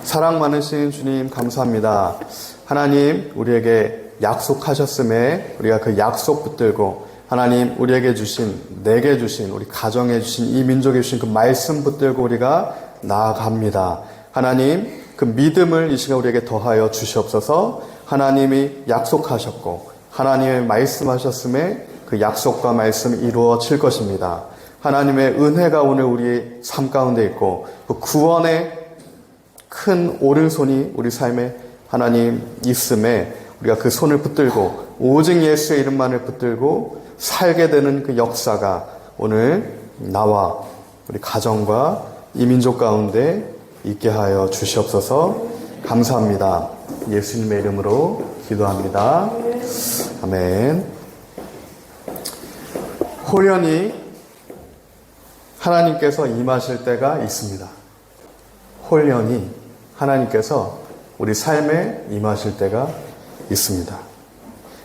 사랑 많으신 주님 감사합니다. 하나님 우리에게 약속하셨음에 우리가 그 약속 붙들고 하나님 우리에게 주신 내게 주신 우리 가정에 주신 이 민족에 주신 그 말씀 붙들고 우리가 나아갑니다. 하나님 그 믿음을 이 시간 우리에게 더하여 주시옵소서. 하나님이 약속하셨고 하나님의 말씀하셨음에 그 약속과 말씀이 이루어질 것입니다. 하나님의 은혜가 오늘 우리 삶 가운데 있고 그 구원의 큰 오른손이 우리 삶에 하나님 있음에 우리가 그 손을 붙들고 오직 예수의 이름만을 붙들고 살게 되는 그 역사가 오늘 나와 우리 가정과 이 민족 가운데 있게 하여 주시옵소서. 감사합니다. 예수님의 이름으로 기도합니다. 아멘. 호련히 하나님께서 임하실 때가 있습니다. 홀연히 하나님께서 우리 삶에 임하실 때가 있습니다.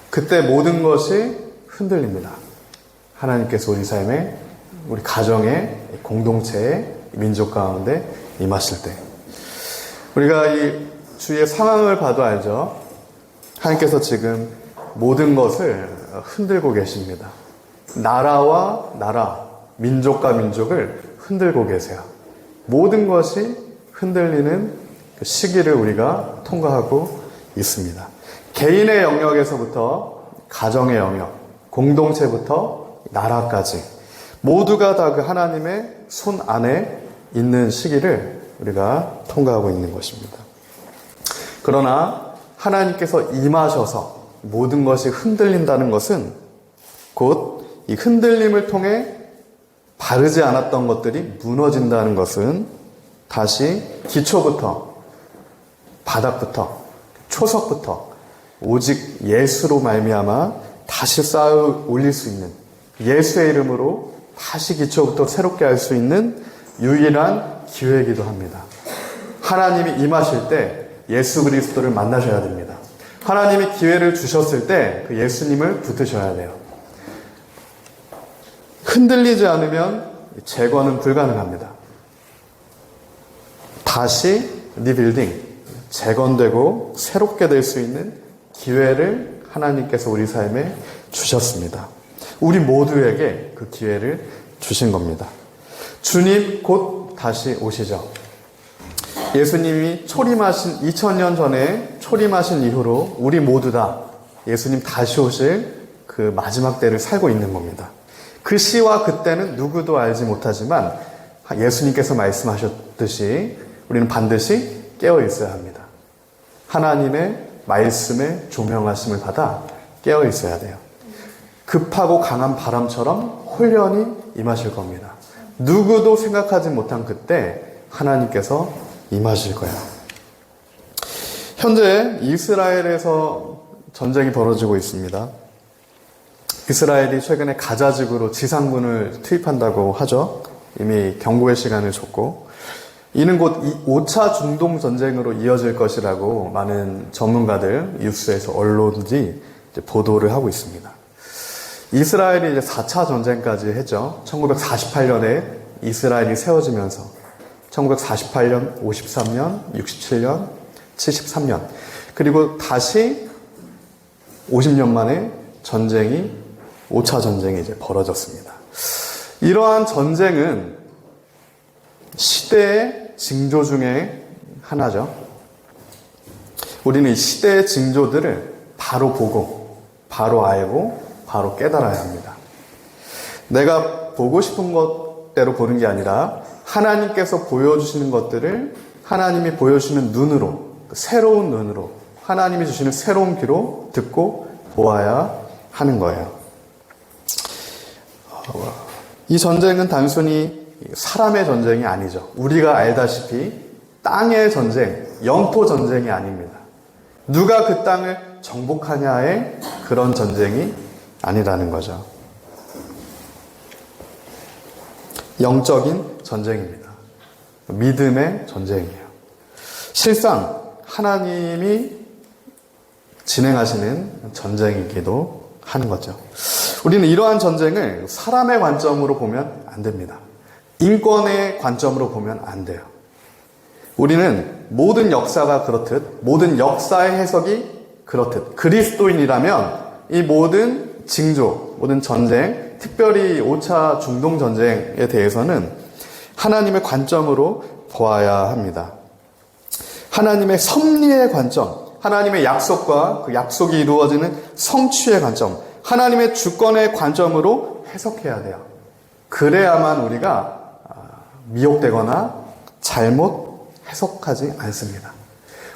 그때 모든 것이 흔들립니다. 하나님께서 우리 삶에, 우리 가정에, 공동체에, 민족 가운데 임하실 때. 우리가 이 주위의 상황을 봐도 알죠. 하나님께서 지금 모든 것을 흔들고 계십니다. 나라와 나라, 민족과 민족을 흔들고 계세요. 모든 것이 흔들리는 그 시기를 우리가 통과하고 있습니다. 개인의 영역에서부터 가정의 영역, 공동체부터 나라까지 모두가 다 그 하나님의 손 안에 있는 시기를 우리가 통과하고 있는 것입니다. 그러나 하나님께서 임하셔서 모든 것이 흔들린다는 것은 곧 이 흔들림을 통해 바르지 않았던 것들이 무너진다는 것은 다시 기초부터, 바닥부터, 초석부터 오직 예수로 말미암아 다시 쌓아 올릴 수 있는, 예수의 이름으로 다시 기초부터 새롭게 할 수 있는 유일한 기회이기도 합니다. 하나님이 임하실 때 예수 그리스도를 만나셔야 됩니다. 하나님이 기회를 주셨을 때 그 예수님을 붙드셔야 돼요. 흔들리지 않으면 재건은 불가능합니다. 다시 리빌딩, 재건되고 새롭게 될 수 있는 기회를 하나님께서 우리 삶에 주셨습니다. 우리 모두에게 그 기회를 주신 겁니다. 주님 곧 다시 오시죠. 예수님이 초림하신 2000년 전에 초림하신 이후로 우리 모두 다 예수님 다시 오실 그 마지막 때를 살고 있는 겁니다. 그 시와 그때는 누구도 알지 못하지만 예수님께서 말씀하셨듯이 우리는 반드시 깨어 있어야 합니다. 하나님의 말씀에 조명하심을 받아 깨어 있어야 돼요. 급하고 강한 바람처럼 홀연히 임하실 겁니다. 누구도 생각하지 못한 그때 하나님께서 임하실 거예요. 현재 이스라엘에서 전쟁이 벌어지고 있습니다. 이스라엘이 최근에 가자지구로 지상군을 투입한다고 하죠. 이미 경고의 시간을 줬고 이는 곧 5차 중동 전쟁으로 이어질 것이라고 많은 전문가들, 뉴스에서 언론들이 보도를 하고 있습니다. 이스라엘이 이제 4차 전쟁까지 했죠. 1948년에 이스라엘이 세워지면서 1948년, 53년, 67년, 73년 그리고 다시 50년 만에 전쟁이 5차 전쟁이 이제 벌어졌습니다. 이러한 전쟁은 시대의 징조 중에 하나죠. 우리는 이 시대의 징조들을 바로 보고, 바로 알고, 바로 깨달아야 합니다. 내가 보고 싶은 것대로 보는 게 아니라 하나님께서 보여주시는 것들을 하나님이 보여주시는 눈으로, 새로운 눈으로, 하나님이 주시는 새로운 귀로 듣고 보아야 하는 거예요. 이 전쟁은 단순히 사람의 전쟁이 아니죠. 우리가 알다시피 땅의 전쟁, 영토 전쟁이 아닙니다. 누가 그 땅을 정복하냐의 그런 전쟁이 아니라는 거죠. 영적인 전쟁입니다. 믿음의 전쟁이에요. 실상 하나님이 진행하시는 전쟁이기도 하는 거죠. 우리는 이러한 전쟁을 사람의 관점으로 보면 안 됩니다. 인권의 관점으로 보면 안 돼요. 우리는 모든 역사가 그렇듯, 모든 역사의 해석이 그렇듯, 그리스도인이라면 이 모든 징조, 모든 전쟁, 특별히 5차 중동 전쟁에 대해서는 하나님의 관점으로 보아야 합니다. 하나님의 섭리의 관점, 하나님의 약속과 그 약속이 이루어지는 성취의 관점, 하나님의 주권의 관점으로 해석해야 돼요. 그래야만 우리가 미혹되거나 잘못 해석하지 않습니다.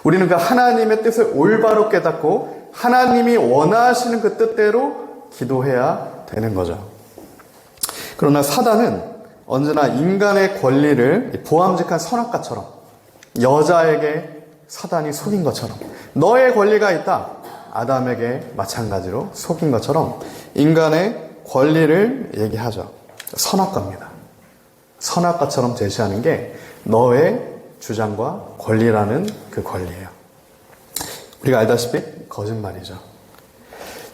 우리는 그 하나님의 뜻을 올바로 깨닫고 하나님이 원하시는 그 뜻대로 기도해야 되는 거죠. 그러나 사단은 언제나 인간의 권리를 보암직한 선악과처럼, 여자에게 사단이 속인 것처럼, 너의 권리가 있다, 아담에게 마찬가지로 속인 것처럼 인간의 권리를 얘기하죠. 선악과입니다. 선악과처럼 제시하는 게 너의 주장과 권리라는 그 권리예요. 우리가 알다시피 거짓말이죠.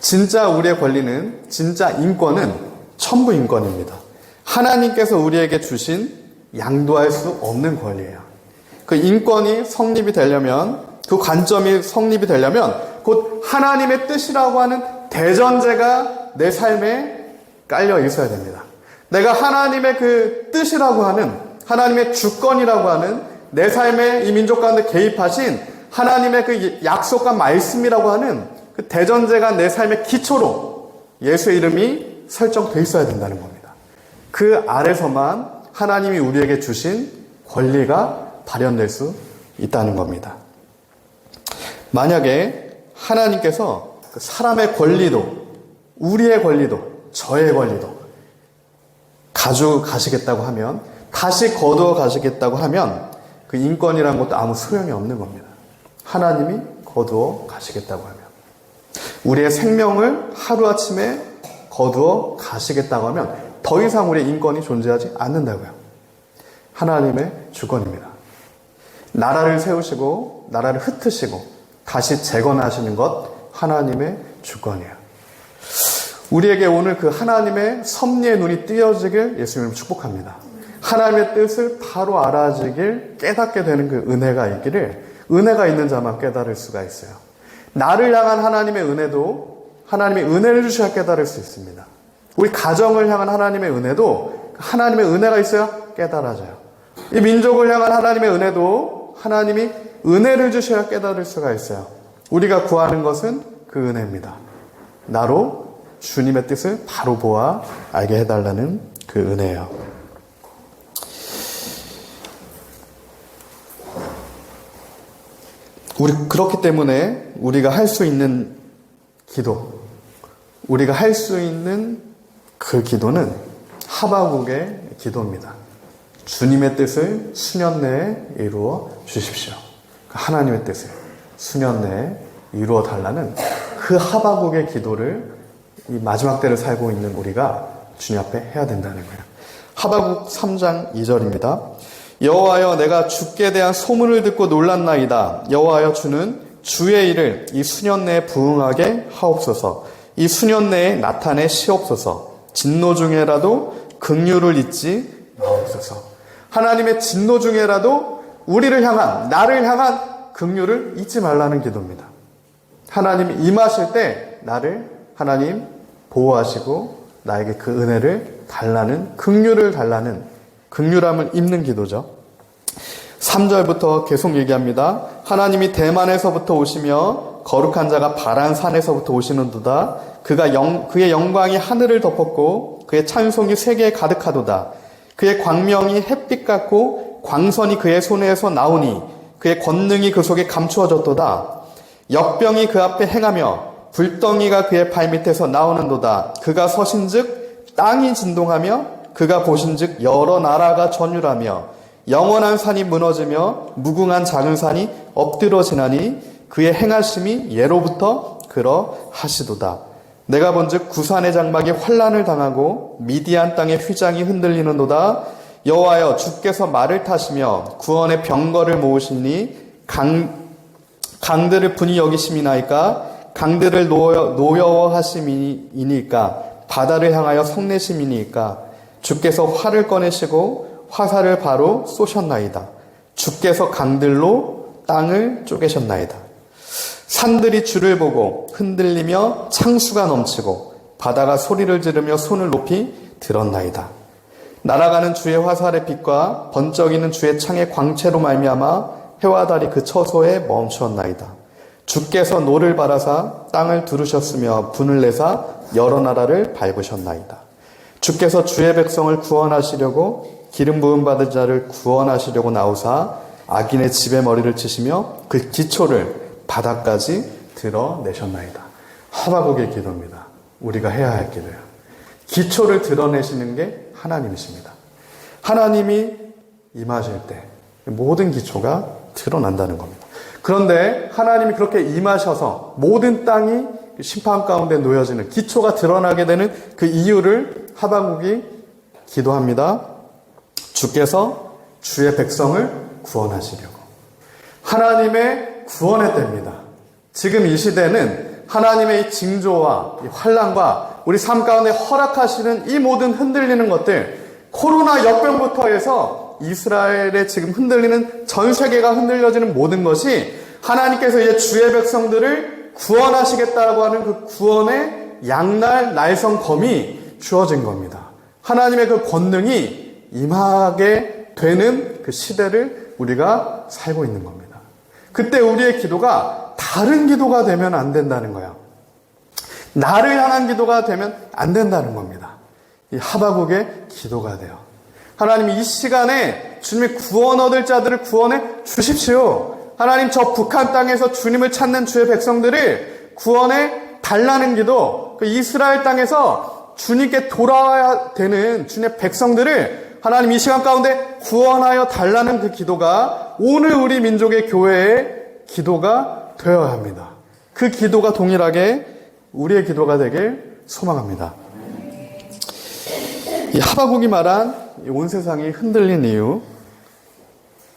진짜 우리의 권리는, 진짜 인권은 천부 인권입니다. 하나님께서 우리에게 주신 양도할 수 없는 권리예요. 그 인권이 성립이 되려면, 그 관점이 성립이 되려면 곧 하나님의 뜻이라고 하는 대전제가 내 삶에 깔려 있어야 됩니다. 내가 하나님의 그 뜻이라고 하는, 하나님의 주권이라고 하는, 내 삶에 이 민족 가운데 개입하신 하나님의 그 약속과 말씀이라고 하는 그 대전제가 내 삶의 기초로 예수의 이름이 설정되어 있어야 된다는 겁니다. 그 아래서만 하나님이 우리에게 주신 권리가 발현될 수 있다는 겁니다. 만약에 하나님께서 사람의 권리도, 우리의 권리도, 저의 권리도 가져가시겠다고 하면, 다시 거두어 가시겠다고 하면 그 인권이라는 것도 아무 소용이 없는 겁니다. 하나님이 거두어 가시겠다고 하면, 우리의 생명을 하루아침에 거두어 가시겠다고 하면 더 이상 우리의 인권이 존재하지 않는다고요. 하나님의 주권입니다. 나라를 세우시고 나라를 흩으시고 다시 재건하시는 것, 하나님의 주권이에요. 우리에게 오늘 그 하나님의 섭리의 눈이 띄어지길 예수님을 축복합니다. 하나님의 뜻을 바로 알아지길 깨닫게 되는 그 은혜가 있기를, 은혜가 있는 자만 깨달을 수가 있어요. 나를 향한 하나님의 은혜도 하나님의 은혜를 주셔야 깨달을 수 있습니다. 우리 가정을 향한 하나님의 은혜도 하나님의 은혜가 있어야 깨달아져요. 이 민족을 향한 하나님의 은혜도 하나님이 은혜를 주셔야 깨달을 수가 있어요. 우리가 구하는 것은 그 은혜입니다. 나로 주님의 뜻을 바로 보아 알게 해달라는 그 은혜예요. 그렇기 때문에 우리가 할 수 있는 기도, 우리가 할 수 있는 그 기도는 하바국의 기도입니다. 주님의 뜻을 수년 내에 이루어 주십시오. 하나님의 뜻을 수년 내에 이루어 달라는 그 하바국의 기도를 이 마지막 때를 살고 있는 우리가 주님 앞에 해야 된다는 거예요. 하바국 3장 2절입니다. 여호와여, 내가 주께 대한 소문을 듣고 놀랐나이다. 여호와여, 주는 주의 일을 이 수년 내에 부응하게 하옵소서. 이 수년 내에 나타내 시옵소서. 진노 중에라도 긍휼을 잊지 마옵소서. 하나님의 진노 중에라도 우리를 향한, 나를 향한 긍휼을 잊지 말라는 기도입니다. 하나님이 임하실 때 나를 하나님 보호하시고 나에게 그 은혜를 달라는, 긍휼을 달라는, 긍휼함을 입는 기도죠. 3절부터 계속 얘기합니다. 하나님이 대만에서부터 오시며 거룩한 자가 바란 산에서부터 오시는도다. 그의 영광이 하늘을 덮었고 그의 찬송이 세계에 가득하도다. 그의 광명이 햇빛 같고 광선이 그의 손에서 나오니 그의 권능이 그 속에 감추어졌도다. 역병이 그 앞에 행하며 불덩이가 그의 발밑에서 나오는도다. 그가 서신즉 땅이 진동하며 그가 보신즉 여러 나라가 전율하며 영원한 산이 무너지며 무궁한 작은 산이 엎드러지나니 그의 행하심이 예로부터 그러하시도다. 내가 본즉 구산의 장막이 환란을 당하고 미디안 땅의 휘장이 흔들리는도다. 여호와여, 주께서 말을 타시며 구원의 병거를 모으시니 강들을 분이 여기심이나이까? 강들을 노여워하심이니까? 바다를 향하여 성내심이니까? 주께서 활을 꺼내시고 화살을 바로 쏘셨나이다. 주께서 강들로 땅을 쪼개셨나이다. 산들이 주를 보고 흔들리며 창수가 넘치고 바다가 소리를 지르며 손을 높이 들었나이다. 날아가는 주의 화살의 빛과 번쩍이는 주의 창의 광채로 말미암아 해와 달이 그 처소에 멈추었나이다. 주께서 노를 바라사 땅을 두르셨으며 분을 내사 여러 나라를 밟으셨나이다. 주께서 주의 백성을 구원하시려고 기름 부음 받은 자를 구원하시려고 나오사 악인의 집에 머리를 치시며 그 기초를 바닥까지 드러내셨나이다. 하박국의 기도입니다. 우리가 해야 할 기도예요. 기초를 드러내시는 게 하나님이십니다. 하나님이 임하실 때 모든 기초가 드러난다는 겁니다. 그런데 하나님이 그렇게 임하셔서 모든 땅이 심판 가운데 놓여지는 기초가 드러나게 되는 그 이유를 하박국이 기도합니다. 주께서 주의 백성을 구원하시려고. 하나님의 구원의 때입니다. 지금 이 시대는 하나님의 이 징조와 이 환난과 우리 삶 가운데 허락하시는 이 모든 흔들리는 것들, 코로나 역병부터 해서 이스라엘의 지금 흔들리는 전 세계가 흔들려지는 모든 것이 하나님께서 이제 주의 백성들을 구원하시겠다라고 하는 그 구원의 양날 날성검이 주어진 겁니다. 하나님의 그 권능이 임하게 되는 그 시대를 우리가 살고 있는 겁니다. 그때 우리의 기도가 다른 기도가 되면 안 된다는 거예요. 나를 향한 기도가 되면 안 된다는 겁니다. 이 하박국의 기도가 돼요. 하나님, 이 시간에 주님의 구원 얻을 자들을 구원해 주십시오. 하나님, 저 북한 땅에서 주님을 찾는 주의 백성들을 구원해 달라는 기도, 그 이스라엘 땅에서 주님께 돌아와야 되는 주님의 백성들을 하나님 이 시간 가운데 구원하여 달라는 그 기도가 오늘 우리 민족의 교회의 기도가 되어야 합니다. 그 기도가 동일하게 우리의 기도가 되길 소망합니다. 이 하박국이 말한 온 세상이 흔들린 이유,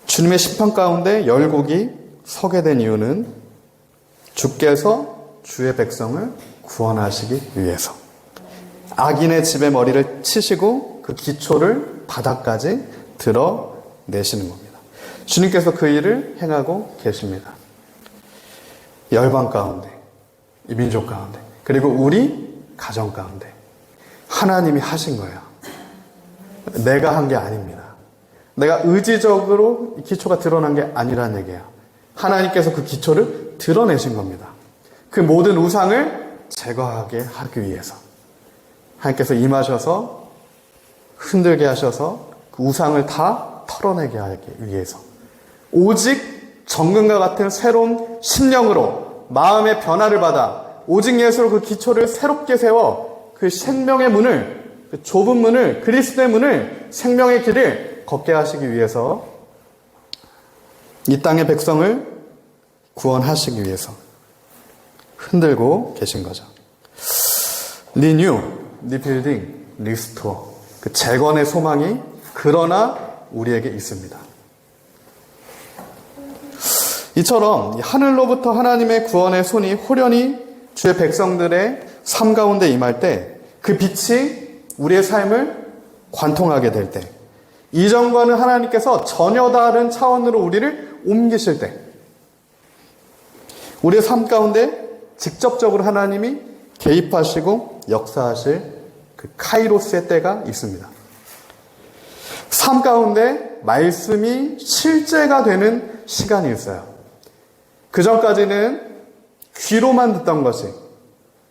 주님의 심판 가운데 열국이 서게 된 이유는 주께서 주의 백성을 구원하시기 위해서 악인의 집에 머리를 치시고 그 기초를 바닥까지 드러내시는 겁니다. 주님께서 그 일을 행하고 계십니다. 열방 가운데, 이 민족 가운데, 그리고 우리 가정 가운데 하나님이 하신 거예요. 내가 한 게 아닙니다. 내가 의지적으로 기초가 드러난 게 아니란 얘기예요. 하나님께서 그 기초를 드러내신 겁니다. 그 모든 우상을 제거하게 하기 위해서 하나님께서 임하셔서 흔들게 하셔서 그 우상을 다 털어내게 하기 위해서 오직 정금과 같은 새로운 심령으로 마음의 변화를 받아 오직 예수로 그 기초를 새롭게 세워 그 생명의 문을, 그 좁은 문을, 그리스도의 문을, 생명의 길을 걷게 하시기 위해서 이 땅의 백성을 구원하시기 위해서 흔들고 계신 거죠. 리뉴, 리빌딩, 리스토어, 그 재건의 소망이 그러나 우리에게 있습니다. 이처럼 하늘로부터 하나님의 구원의 손이 호련히 주의 백성들의 삶 가운데 임할 때 그 빛이 우리의 삶을 관통하게 될 때, 이전과는 하나님께서 전혀 다른 차원으로 우리를 옮기실 때, 우리의 삶 가운데 직접적으로 하나님이 개입하시고 역사하실 그 카이로스의 때가 있습니다. 삶 가운데 말씀이 실제가 되는 시간이 있어요. 그 전까지는 귀로만 듣던 것이,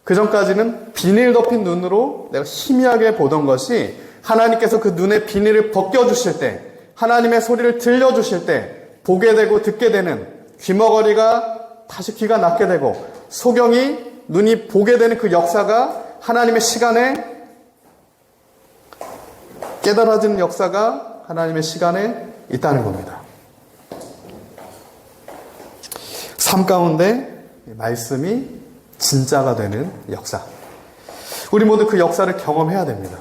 그 전까지는 비닐 덮인 눈으로 내가 희미하게 보던 것이 하나님께서 그 눈의 비닐을 벗겨주실 때, 하나님의 소리를 들려주실 때 보게 되고 듣게 되는, 귀머거리가 다시 귀가 낫게 되고 소경이 눈이 보게 되는 그 역사가 하나님의 시간에 깨달아지는 역사가 하나님의 시간에 있다는 겁니다. 삶 가운데 말씀이 진짜가 되는 역사. 우리 모두 그 역사를 경험해야 됩니다.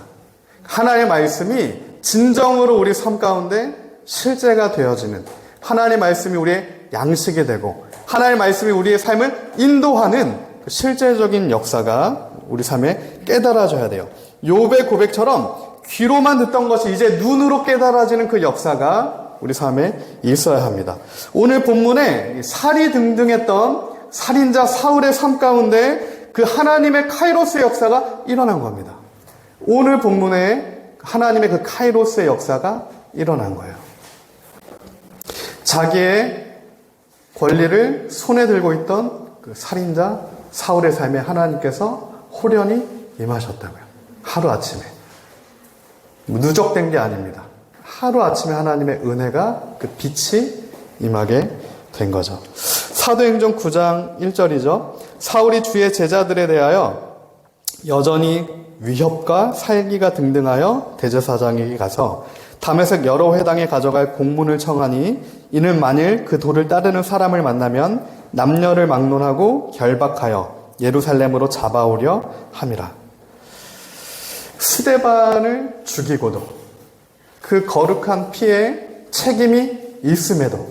하나님의 말씀이 진정으로 우리 삶 가운데 실제가 되어지는, 하나님의 말씀이 우리의 양식이 되고 하나님의 말씀이 우리의 삶을 인도하는 그 실제적인 역사가 우리 삶에 깨달아져야 돼요. 욥의 고백처럼 귀로만 듣던 것이 이제 눈으로 깨달아지는 그 역사가 우리 삶에 있어야 합니다. 오늘 본문에 살이 등등했던 살인자 사울의 삶 가운데 그 하나님의 카이로스의 역사가 일어난 겁니다. 오늘 본문에 하나님의 그 카이로스의 역사가 일어난 거예요. 자기의 권리를 손에 들고 있던 그 살인자 사울의 삶에 하나님께서 호련히 임하셨다고요. 하루아침에. 누적된 게 아닙니다. 하루아침에 하나님의 은혜가 그 빛이 임하게 된 거죠. 사도행전 9장 1절이죠. 사울이 주의 제자들에 대하여 여전히 위협과 살기가 등등하여 대제사장에게 가서 다메섹 여러 회당에 가져갈 공문을 청하니 이는 만일 그 도를 따르는 사람을 만나면 남녀를 막론하고 결박하여 예루살렘으로 잡아오려 함이라. 스데반을 죽이고도 그 거룩한 피에 책임이 있음에도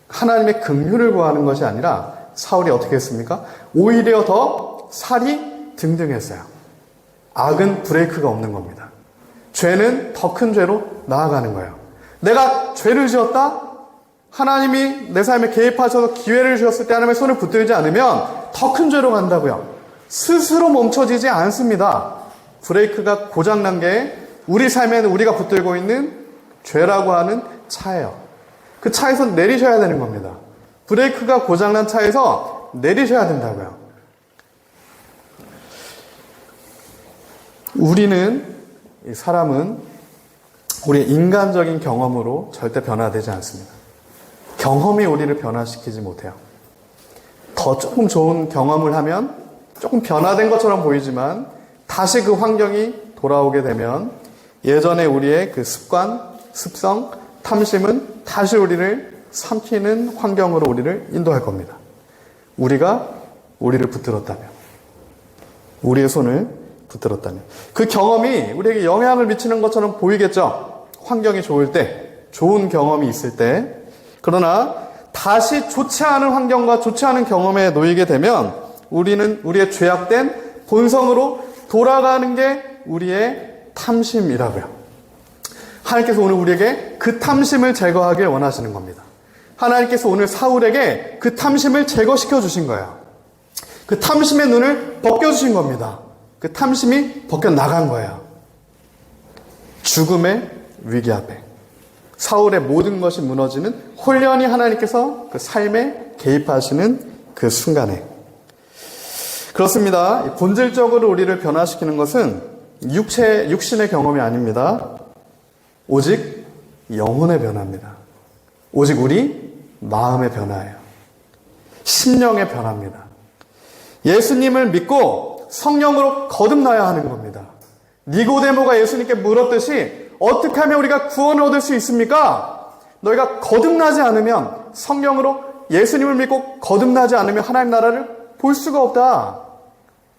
하나님의 긍휼을 구하는 것이 아니라 사울이 어떻게 했습니까? 오히려 더 살이 등등했어요. 악은 브레이크가 없는 겁니다. 죄는 더 큰 죄로 나아가는 거예요. 내가 죄를 지었다? 하나님이 내 삶에 개입하셔서 기회를 주셨을 때 하나님의 손을 붙들지 않으면 더 큰 죄로 간다고요. 스스로 멈춰지지 않습니다. 브레이크가 고장난 게 우리 삶에는 우리가 붙들고 있는 죄라고 하는 차예요. 그 차에서 내리셔야 되는 겁니다. 브레이크가 고장난 차에서 내리셔야 된다고요. 이 사람은 우리의 인간적인 경험으로 절대 변화되지 않습니다. 경험이 우리를 변화시키지 못해요. 더 조금 좋은 경험을 하면 조금 변화된 것처럼 보이지만 다시 그 환경이 돌아오게 되면 예전에 우리의 그 습관, 습성, 탐심은 다시 우리를 삼키는 환경으로 우리를 인도할 겁니다. 우리가 우리를 붙들었다면, 우리의 손을 붙들었다면 그 경험이 우리에게 영향을 미치는 것처럼 보이겠죠. 환경이 좋을 때, 좋은 경험이 있을 때. 그러나 다시 좋지 않은 환경과 좋지 않은 경험에 놓이게 되면 우리는 우리의 죄악된 본성으로 돌아가는 게 우리의 탐심이라고요. 하나님께서 오늘 우리에게 그 탐심을 제거하길 원하시는 겁니다. 하나님께서 오늘 사울에게 그 탐심을 제거시켜 주신 거예요. 그 탐심의 눈을 벗겨주신 겁니다. 그 탐심이 벗겨나간 거예요. 죽음의 위기 앞에 사울의 모든 것이 무너지는 홀연히 하나님께서 그 삶에 개입하시는 그 순간에. 그렇습니다. 본질적으로 우리를 변화시키는 것은 육신의 경험이 아닙니다. 오직 영혼의 변화입니다. 오직 우리 마음의 변화예요. 심령의 변화입니다. 예수님을 믿고 성령으로 거듭나야 하는 겁니다. 니고데모가 예수님께 물었듯이 어떻게 하면 우리가 구원을 얻을 수 있습니까? 너희가 거듭나지 않으면, 성령으로 예수님을 믿고 거듭나지 않으면 하나님 나라를 볼 수가 없다.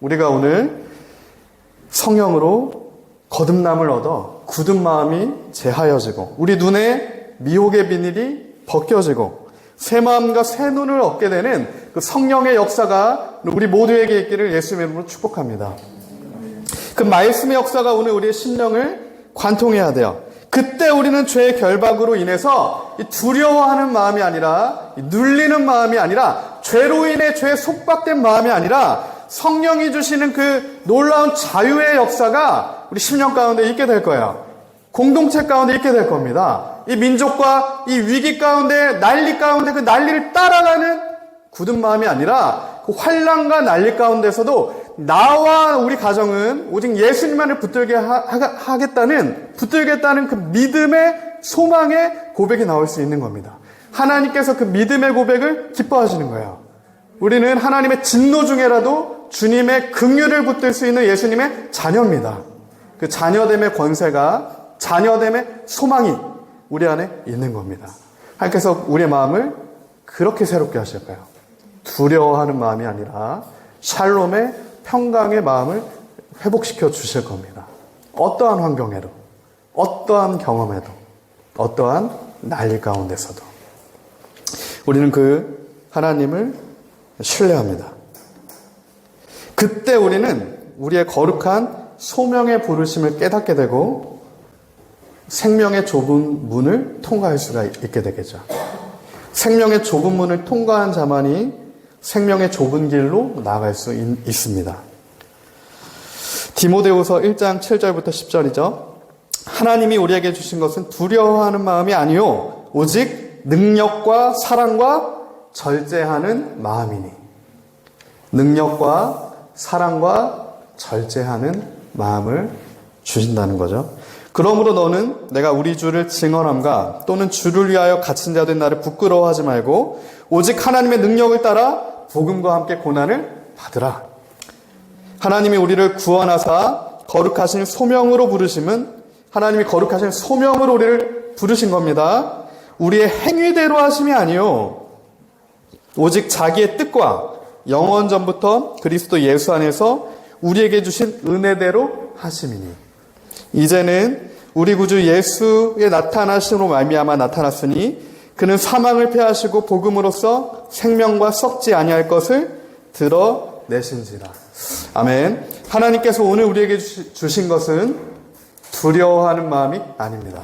우리가 오늘 성령으로 거듭남을 얻어 굳은 마음이 제하여지고 우리 눈에 미혹의 비닐이 벗겨지고 새 마음과 새 눈을 얻게 되는 그 성령의 역사가 우리 모두에게 있기를 예수님의 이름으로 축복합니다. 그 말씀의 역사가 오늘 우리의 심령을 관통해야 돼요. 그때 우리는 죄의 결박으로 인해서 두려워하는 마음이 아니라, 눌리는 마음이 아니라, 죄로 인해 죄에 속박된 마음이 아니라 성령이 주시는 그 놀라운 자유의 역사가 우리 심령 가운데 있게 될 거예요. 공동체 가운데 있게 될 겁니다. 이 민족과 이 위기 가운데, 난리 가운데 그 난리를 따라가는 굳은 마음이 아니라 그 환난과 난리 가운데서도 나와 우리 가정은 오직 예수님만을 붙들겠다는 그 믿음의 소망의 고백이 나올 수 있는 겁니다. 하나님께서 그 믿음의 고백을 기뻐하시는 거예요. 우리는 하나님의 진노 중에라도 주님의 긍휼을 붙들 수 있는 예수님의 자녀입니다. 그 자녀됨의 권세가, 자녀됨의 소망이 우리 안에 있는 겁니다. 하나님께서 우리의 마음을 그렇게 새롭게 하실 거예요. 두려워하는 마음이 아니라 샬롬의 평강의 마음을 회복시켜 주실 겁니다. 어떠한 환경에도, 어떠한 경험에도, 어떠한 난리 가운데서도 우리는 그 하나님을 신뢰합니다. 그때 우리는 우리의 거룩한 소명의 부르심을 깨닫게 되고 생명의 좁은 문을 통과할 수가 있게 되겠죠. 생명의 좁은 문을 통과한 자만이 생명의 좁은 길로 나아갈 수 있습니다. 디모데후서 1장 7절부터 10절이죠. 하나님이 우리에게 주신 것은 두려워하는 마음이 아니요 오직 능력과 사랑과 절제하는 마음이니. 능력과 사랑과 절제하는 마음을 주신다는 거죠. 그러므로 너는 내가 우리 주를 증언함과 또는 주를 위하여 갇힌 자 된 나를 부끄러워하지 말고 오직 하나님의 능력을 따라 복음과 함께 고난을 받으라. 하나님이 우리를 구원하사 거룩하신 소명으로 부르심은 하나님이 거룩하신 소명으로 우리를 부르신 겁니다. 우리의 행위대로 하심이 아니요 오직 자기의 뜻과 영원 전부터 그리스도 예수 안에서 우리에게 주신 은혜대로 하심이니. 이제는 우리 구주 예수의 나타나심으로 말미암아 나타났으니 그는 사망을 패하시고 복음으로써 생명과 썩지 아니할 것을 드러내신지라. 아멘. 하나님께서 오늘 우리에게 주신 것은 두려워하는 마음이 아닙니다.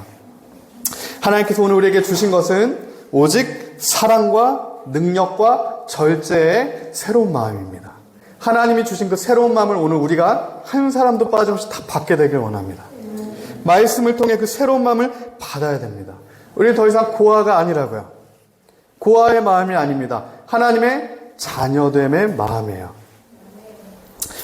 하나님께서 오늘 우리에게 주신 것은 오직 사랑과 능력과 절제의 새로운 마음입니다. 하나님이 주신 그 새로운 마음을 오늘 우리가 한 사람도 빠짐없이 다 받게 되길 원합니다. 말씀을 통해 그 새로운 마음을 받아야 됩니다. 우리는 더 이상 고아가 아니라고요. 고아의 마음이 아닙니다. 하나님의 자녀됨의 마음이에요.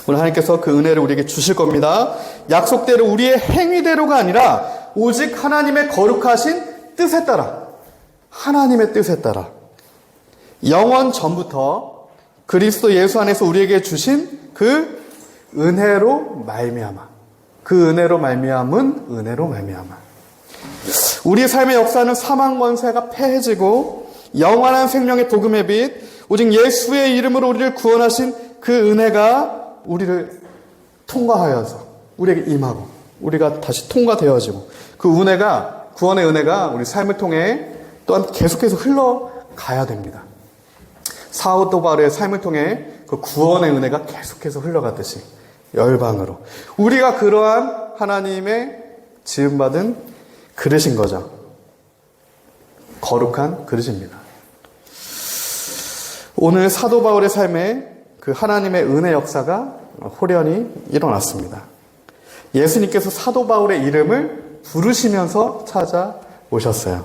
오늘 하나님께서 그 은혜를 우리에게 주실 겁니다. 약속대로 우리의 행위대로가 아니라 오직 하나님의 거룩하신 뜻에 따라, 하나님의 뜻에 따라 영원 전부터 그리스도 예수 안에서 우리에게 주신 그 은혜로 말미암아, 그 은혜로 말미암은 은혜로 말미암아 우리의 삶의 역사는 사망 권세가 패해지고 영원한 생명의 복음의 빛, 오직 예수의 이름으로 우리를 구원하신 그 은혜가 우리를 통과하여서 우리에게 임하고 우리가 다시 통과되어지고 그 은혜가, 구원의 은혜가 우리 삶을 통해 또한 계속해서 흘러가야 됩니다. 사도 바울의 삶을 통해 그 구원의 은혜가 계속해서 흘러갔듯이 열방으로 우리가 그러한 하나님의 지음받은 그릇인 거죠. 거룩한 그릇입니다. 오늘 사도 바울의 삶에 그 하나님의 은혜 역사가 호련히 일어났습니다. 예수님께서 사도 바울의 이름을 부르시면서 찾아오셨어요.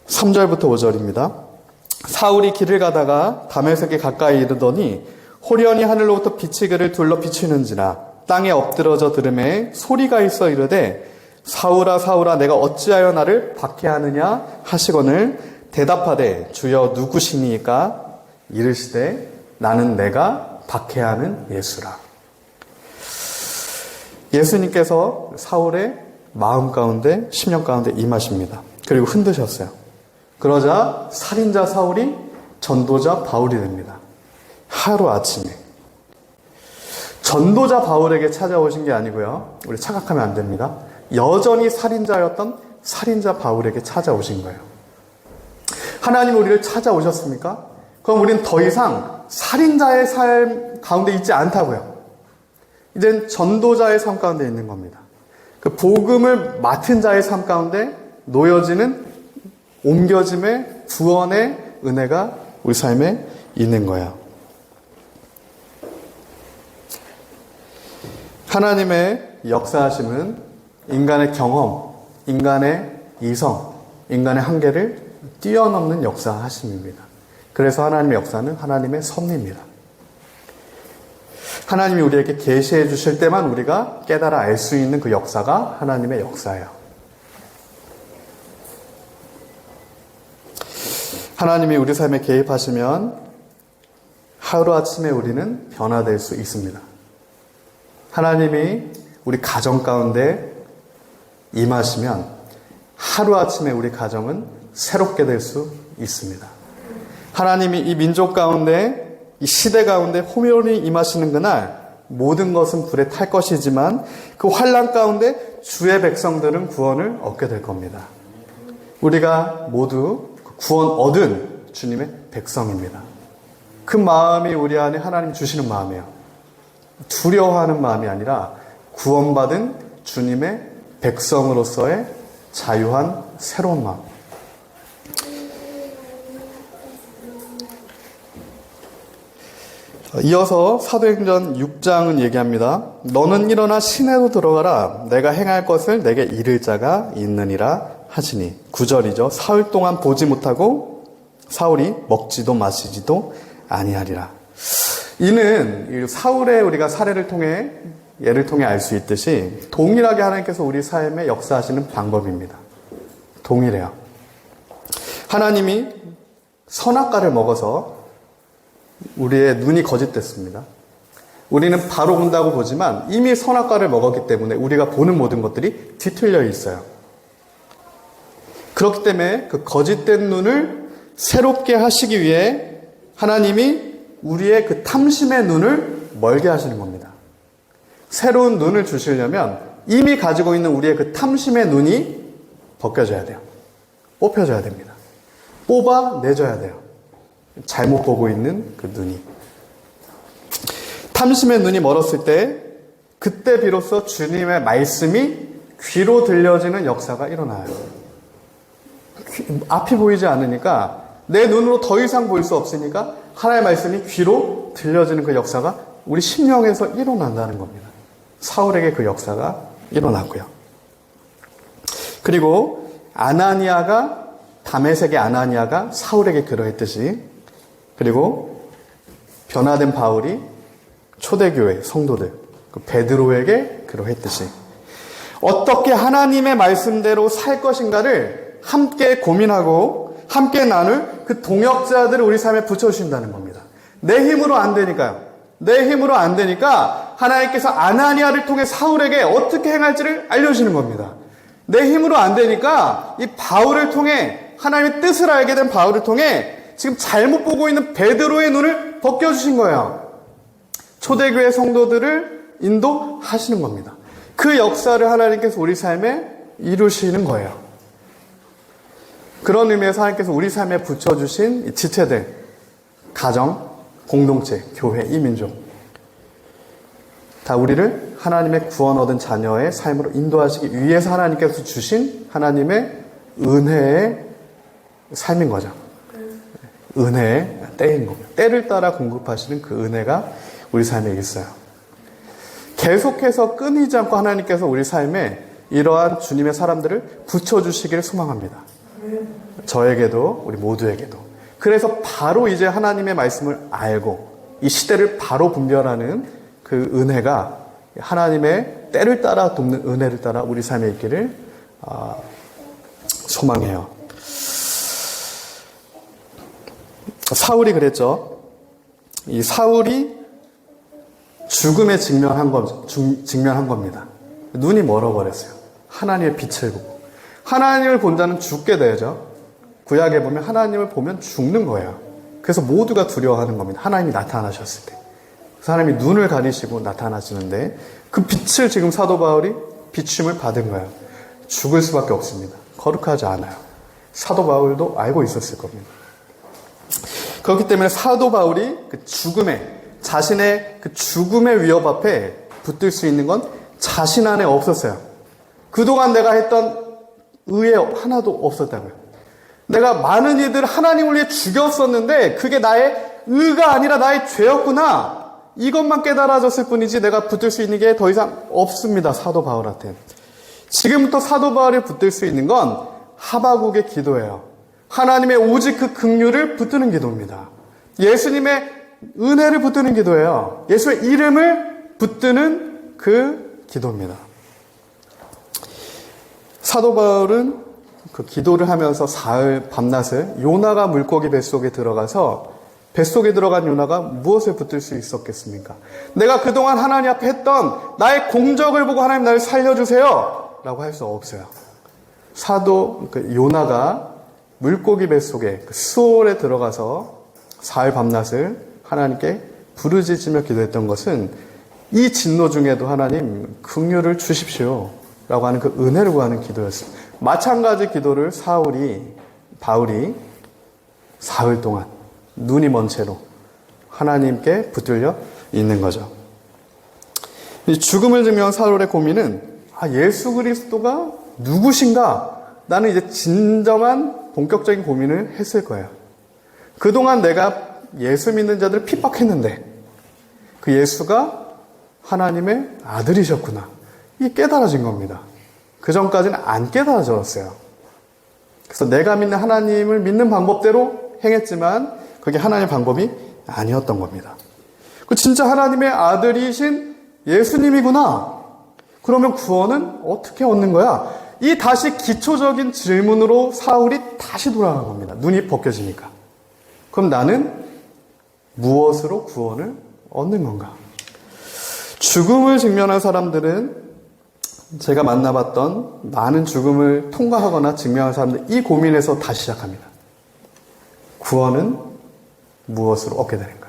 3절부터 5절입니다. 사울이 길을 가다가 다메섹에 가까이 이르더니 호련히 하늘로부터 빛이 그를 둘러 비추는지라 땅에 엎드러져 들음에 소리가 있어 이르되 사울아 사울아 내가 어찌하여 나를 박해하느냐 하시거늘 대답하되 주여 누구시니까 이르시되 나는 내가 박해하는 예수라. 예수님께서 사울의 마음 가운데 심령 가운데 임하십니다. 그리고 흔드셨어요. 그러자 살인자 사울이 전도자 바울이 됩니다. 하루아침에. 전도자 바울에게 찾아오신 게 아니고요. 우리 착각하면 안 됩니다. 여전히 살인자였던 살인자 바울에게 찾아오신 거예요. 하나님 우리를 찾아오셨습니까? 그럼 우리는 더 이상 살인자의 삶 가운데 있지 않다고요. 이젠 전도자의 삶 가운데 있는 겁니다. 그 복음을 맡은 자의 삶 가운데 놓여지는 옮겨짐의 구원의 은혜가 우리 삶에 있는 거예요. 하나님의 역사하심은 인간의 경험, 인간의 이성, 인간의 한계를 뛰어넘는 역사하심입니다. 그래서 하나님의 역사는 하나님의 섭리입니다. 하나님이 우리에게 계시해 주실 때만 우리가 깨달아 알 수 있는 그 역사가 하나님의 역사예요. 하나님이 우리 삶에 개입하시면 하루아침에 우리는 변화될 수 있습니다. 하나님이 우리 가정 가운데 임하시면 하루아침에 우리 가정은 새롭게 될 수 있습니다. 하나님이 이 민족 가운데, 이 시대 가운데 호련히 임하시는 그날 모든 것은 불에 탈 것이지만 그 환난 가운데 주의 백성들은 구원을 얻게 될 겁니다. 우리가 모두 구원 얻은 주님의 백성입니다. 그 마음이 우리 안에 하나님 주시는 마음이에요. 두려워하는 마음이 아니라 구원받은 주님의 백성으로서의 자유한 새로운 마음. 이어서 사도행전 6장은 얘기합니다. 너는 일어나 시내로 들어가라. 내가 행할 것을 내게 이를 자가 있느니라 하시니. 9절이죠. 사흘 동안 보지 못하고 사울이 먹지도 마시지도 아니하리라. 이는 사울의 우리가 사례를 통해 예를 통해 알 수 있듯이 동일하게 하나님께서 우리 삶에 역사하시는 방법입니다. 동일해요. 하나님이 선악과를 먹어서 우리의 눈이 거짓됐습니다. 우리는 바로 본다고 보지만 이미 선악과를 먹었기 때문에 우리가 보는 모든 것들이 뒤틀려 있어요. 그렇기 때문에 그 거짓된 눈을 새롭게 하시기 위해 하나님이 우리의 그 탐심의 눈을 멀게 하시는 겁니다. 새로운 눈을 주시려면 이미 가지고 있는 우리의 그 탐심의 눈이 벗겨져야 돼요. 뽑혀져야 됩니다. 뽑아내줘야 돼요. 잘못 보고 있는 그 눈이. 탐심의 눈이 멀었을 때 그때 비로소 주님의 말씀이 귀로 들려지는 역사가 일어나요. 앞이 보이지 않으니까 내 눈으로 더 이상 볼 수 없으니까 하나님의 말씀이 귀로 들려지는 그 역사가 우리 심령에서 일어난다는 겁니다. 사울에게 그 역사가 일어났고요. 그리고 다메섹의 아나니아가 사울에게 그러했듯이, 그리고 변화된 바울이 초대교회 성도들 그 베드로에게 그러했듯이 어떻게 하나님의 말씀대로 살 것인가를 함께 고민하고 함께 나눌 그 동역자들을 우리 삶에 붙여주신다는 겁니다. 내 힘으로 안 되니까요. 내 힘으로 안 되니까 하나님께서 아나니아를 통해 사울에게 어떻게 행할지를 알려주시는 겁니다. 내 힘으로 안 되니까 이 바울을 통해, 하나님의 뜻을 알게 된 바울을 통해 지금 잘못 보고 있는 베드로의 눈을 벗겨주신 거예요. 초대교회 성도들을 인도하시는 겁니다. 그 역사를 하나님께서 우리 삶에 이루시는 거예요. 그런 의미에서 하나님께서 우리 삶에 붙여주신 지체들, 가정, 공동체, 교회, 이민족, 다 우리를 하나님의 구원 얻은 자녀의 삶으로 인도하시기 위해서 하나님께서 주신 하나님의 은혜의 삶인 거죠. 은혜의 때인 겁니다. 때를 따라 공급하시는 그 은혜가 우리 삶에 있어요. 계속해서 끊이지 않고 하나님께서 우리 삶에 이러한 주님의 사람들을 붙여주시기를 소망합니다. 저에게도 우리 모두에게도. 그래서 바로 이제 하나님의 말씀을 알고 이 시대를 바로 분별하는 그 은혜가 하나님의 때를 따라 돕는 은혜를 따라 우리 삶에 있기를 소망해요. 사울이 그랬죠. 이 사울이 죽음에 직면한 겁니다. 눈이 멀어버렸어요. 하나님의 빛을 보고. 하나님을 본 자는 죽게 되죠. 구약에 보면 하나님을 보면 죽는 거예요. 그래서 모두가 두려워하는 겁니다. 하나님이 나타나셨을 때. 그래서 하나님이 눈을 가리시고 나타나시는데 그 빛을 지금 사도 바울이 비춤을 받은 거예요. 죽을 수밖에 없습니다. 거룩하지 않아요. 사도 바울도 알고 있었을 겁니다. 그렇기 때문에 사도 바울이 그 자신의 그 죽음의 위협 앞에 붙들 수 있는 건 자신 안에 없었어요. 그동안 내가 했던 의에 하나도 없었다고요. 내가 많은 이들을 하나님을 위해 죽였었는데 그게 나의 의가 아니라 나의 죄였구나. 이것만 깨달아졌을 뿐이지 내가 붙들 수 있는 게 더 이상 없습니다. 사도 바울한테. 지금부터 사도 바울이 붙들 수 있는 건 하바국의 기도예요. 하나님의 오직 그 긍휼을 붙드는 기도입니다. 예수님의 은혜를 붙드는 기도예요. 예수의 이름을 붙드는 그 기도입니다. 사도 바울은 그 기도를 하면서 사흘 밤낮을 요나가 물고기 뱃속에 들어가서 뱃속에 들어간 요나가 무엇을 붙들 수 있었겠습니까? 내가 그동안 하나님 앞에 했던 나의 공적을 보고 하나님 나를 살려주세요 라고 할 수 없어요. 사도 요나가 물고기 뱃속에 그 수올에 들어가서 사흘 밤낮을 하나님께 부르짖으며 기도했던 것은 이 진노 중에도 하나님 긍휼을 주십시오 라고 하는 그 은혜를 구하는 기도였습니다. 마찬가지 기도를 바울이 사흘 동안 눈이 먼 채로 하나님께 붙들려 있는 거죠. 이 죽음을 증명한 사울의 고민은 예수 그리스도가 누구신가? 나는 이제 진정한 본격적인 고민을 했을 거예요. 그동안 내가 예수 믿는 자들을 핍박했는데 그 예수가 하나님의 아들이셨구나. 이게 깨달아진 겁니다. 그 전까지는 안 깨달아졌어요. 그래서 내가 믿는 하나님을 믿는 방법대로 행했지만 그게 하나님의 방법이 아니었던 겁니다. 그 진짜 하나님의 아들이신 예수님이구나. 그러면 구원은 어떻게 얻는 거야? 이 다시 기초적인 질문으로 사울이 다시 돌아간 겁니다. 눈이 벗겨지니까. 그럼 나는 무엇으로 구원을 얻는 건가? 죽음을 직면한 사람들은 제가 만나봤던 많은 죽음을 통과하거나 직면한 사람들 이 고민에서 다시 시작합니다. 구원은 무엇으로 얻게 되는가?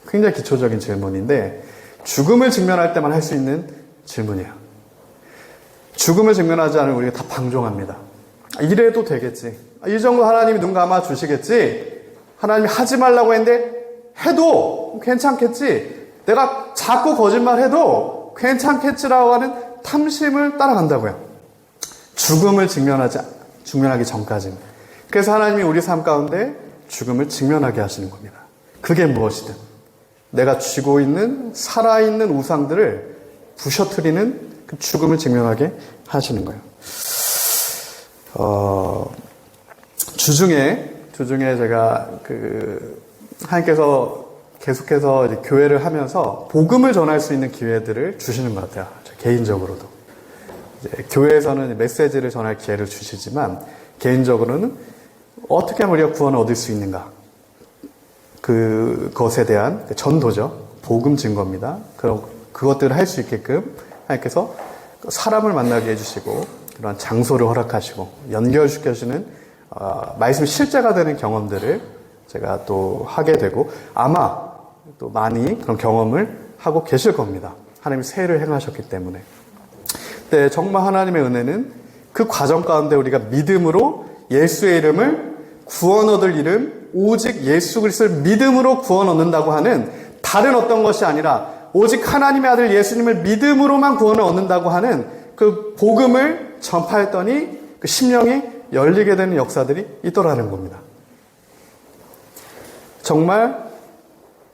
굉장히 기초적인 질문인데 죽음을 직면할 때만 할 수 있는 질문이에요. 죽음을 직면하지 않으면 우리가 다 방종합니다. 이래도 되겠지. 이 정도 하나님이 눈 감아 주시겠지. 하나님이 하지 말라고 했는데 해도 괜찮겠지. 내가 자꾸 거짓말해도 괜찮겠지라고 하는 탐심을 따라간다고요. 죽음을 직면하기 전까지는. 그래서 하나님이 우리 삶 가운데 죽음을 직면하게 하시는 겁니다. 그게 무엇이든 내가 쥐고 있는 살아있는 우상들을 부셔뜨리는 그 죽음을 직면하게 하시는 거예요. 주중에 제가 하나님께서 계속해서 이제 교회를 하면서 복음을 전할 수 있는 기회들을 주시는 것 같아요. 저 개인적으로도. 이제 교회에서는 메시지를 전할 기회를 주시지만 개인적으로는 어떻게 하면 우리가 구원을 얻을 수 있는가? 그것에 대한 전도죠. 복음 증거입니다. 그럼 그것들을 할 수 있게끔 하나님께서 사람을 만나게 해주시고 그러한 장소를 허락하시고 연결시켜주는 말씀 실제가 되는 경험들을 제가 또 하게 되고 아마 또 많이 그런 경험을 하고 계실 겁니다. 하나님이 세례를 행하셨기 때문에. 근데 정말 하나님의 은혜는 그 과정 가운데 우리가 믿음으로 예수의 이름을 구원 얻을 이름 오직 예수 그리스도를 믿음으로 구원 얻는다고 하는 다른 어떤 것이 아니라 오직 하나님의 아들 예수님을 믿음으로만 구원을 얻는다고 하는 그 복음을 전파했더니 그 심령이 열리게 되는 역사들이 있더라는 겁니다. 정말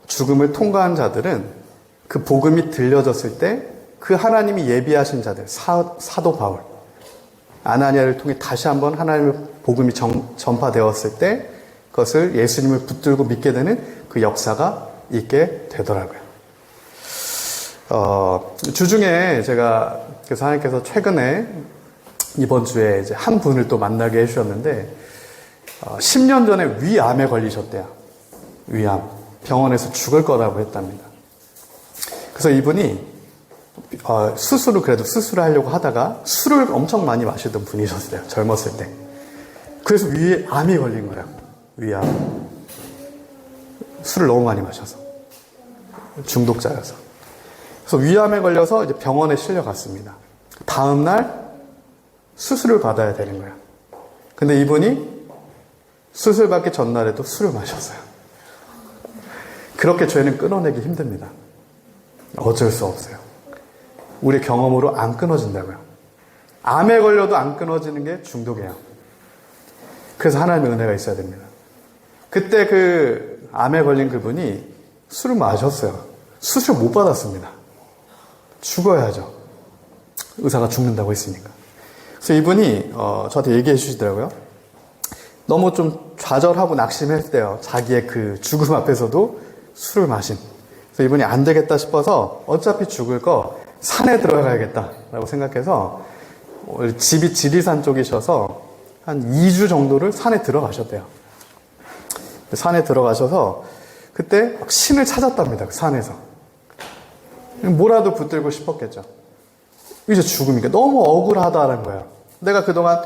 죽음을 통과한 자들은 그 복음이 들려졌을 때 그 하나님이 예비하신 자들, 사도 바울, 아나니아를 통해 다시 한번 하나님의 복음이 전파되었을 때 그것을 예수님을 붙들고 믿게 되는 그 역사가 있게 되더라고요. 주중에 제가 그래서 하나님께서 최근에 이번 주에 이제 한 분을 또 만나게 해주셨는데 10년 전에 위암에 걸리셨대요. 위암. 병원에서 죽을 거라고 했답니다. 그래서 이분이 그래도 수술을 하려고 하다가 술을 엄청 많이 마시던 분이셨어요. 젊었을 때. 그래서 위에 암이 걸린 거예요. 위암. 술을 너무 많이 마셔서. 중독자여서. 그래서 위암에 걸려서 이제 병원에 실려갔습니다. 다음날 수술을 받아야 되는 거예요. 근데 이분이 수술 받기 전날에도 술을 마셨어요. 그렇게 죄는 끊어내기 힘듭니다. 어쩔 수 없어요. 우리 경험으로 안 끊어진다고요. 암에 걸려도 안 끊어지는 게 중독이에요. 그래서 하나님의 은혜가 있어야 됩니다. 그때 그 암에 걸린 그분이 술을 마셨어요. 수술 못 받았습니다. 죽어야죠. 의사가 죽는다고 했으니까. 그래서 이분이 저한테 얘기해 주시더라고요. 너무 좀 좌절하고 낙심했대요. 자기의 그 죽음 앞에서도 술을 마신. 그래서 이분이 안 되겠다 싶어서 어차피 죽을 거 산에 들어가야겠다라고 생각해서 집이 지리산 쪽이셔서 한 2주 정도를 산에 들어가셨대요. 산에 들어가셔서 그때 막 신을 찾았답니다. 그 산에서. 뭐라도 붙들고 싶었겠죠. 이제 죽으니까 너무 억울하다는 거예요. 내가 그동안